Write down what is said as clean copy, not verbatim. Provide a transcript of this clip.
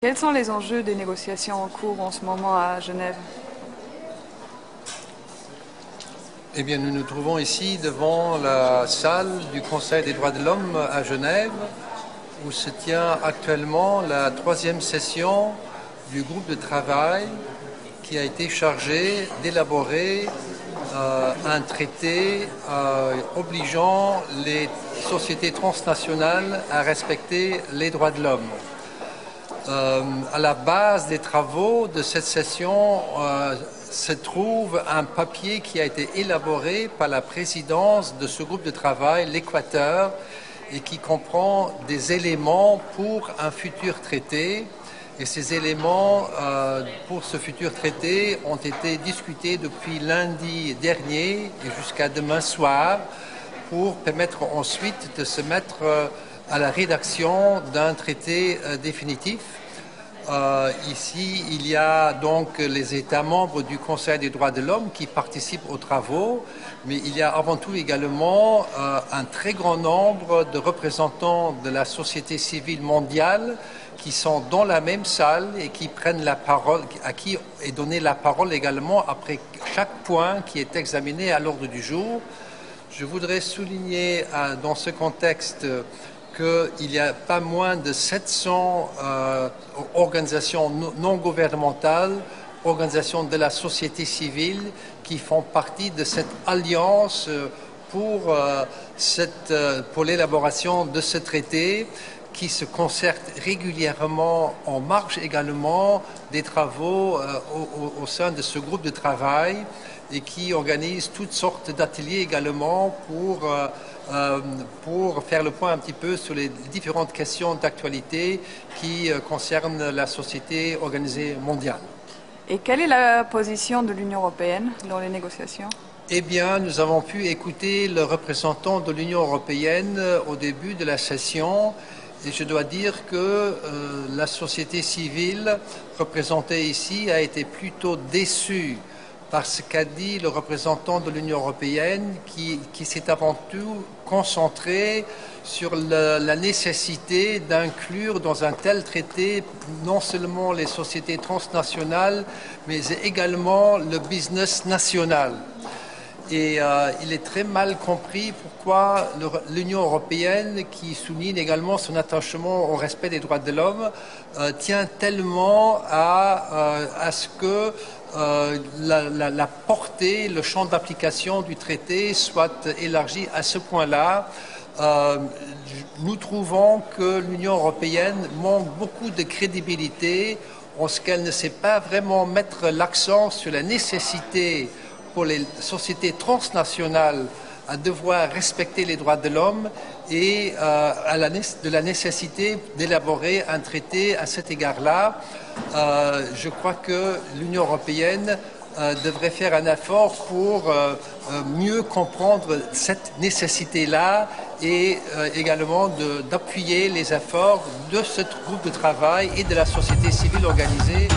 Quels sont les enjeux des négociations en cours en ce moment à Genève? Eh bien, nous nous trouvons ici devant la salle du Conseil des droits de l'homme à Genève, où se tient actuellement la troisième session du groupe de travail qui a été chargé d'élaborer un traité obligeant les sociétés transnationales à respecter les droits de l'homme. À la base des travaux de cette session se trouve un papier qui a été élaboré par la présidence de ce groupe de travail, l'Équateur, et qui comprend des éléments pour un futur traité. Et ces éléments pour ce futur traité ont été discutés depuis lundi dernier et jusqu'à demain soir pour permettre ensuite de se mettre à la rédaction d'un traité définitif. Ici, il y a donc les États membres du Conseil des droits de l'homme qui participent aux travaux, mais il y a avant tout également un très grand nombre de représentants de la société civile mondiale qui sont dans la même salle et qui prennent la parole, à qui est donnée la parole également après chaque point qui est examiné à l'ordre du jour. Je voudrais souligner dans ce contexte qu'il n'y a pas moins de 700 organisations non gouvernementales, organisations de la société civile qui font partie de cette alliance pour l'élaboration de ce traité qui se concerte régulièrement en marge également des travaux au sein de ce groupe de travail et qui organise toutes sortes d'ateliers également pour faire le point un petit peu sur les différentes questions d'actualité qui concernent la société organisée mondiale. Et quelle est la position de l'Union européenne dans les négociations? Eh bien, nous avons pu écouter le représentant de l'Union européenne au début de la session. Et je dois dire que la société civile représentée ici a été plutôt déçue par ce qu'a dit le représentant de l'Union européenne qui s'est avant tout concentré sur la nécessité d'inclure dans un tel traité non seulement les sociétés transnationales, mais également le business national. Et il est très mal compris pourquoi l'Union européenne, qui souligne également son attachement au respect des droits de l'homme, tient tellement à ce que la portée, le champ d'application du traité soit élargi à ce point-là. Nous trouvons que l'Union européenne manque beaucoup de crédibilité en ce qu'elle ne sait pas vraiment mettre l'accent sur la nécessité pour les sociétés transnationales à devoir respecter les droits de l'homme et de la nécessité d'élaborer un traité à cet égard-là. Je crois que l'Union européenne devrait faire un effort pour mieux comprendre cette nécessité-là et également d'appuyer les efforts de ce groupe de travail et de la société civile organisée.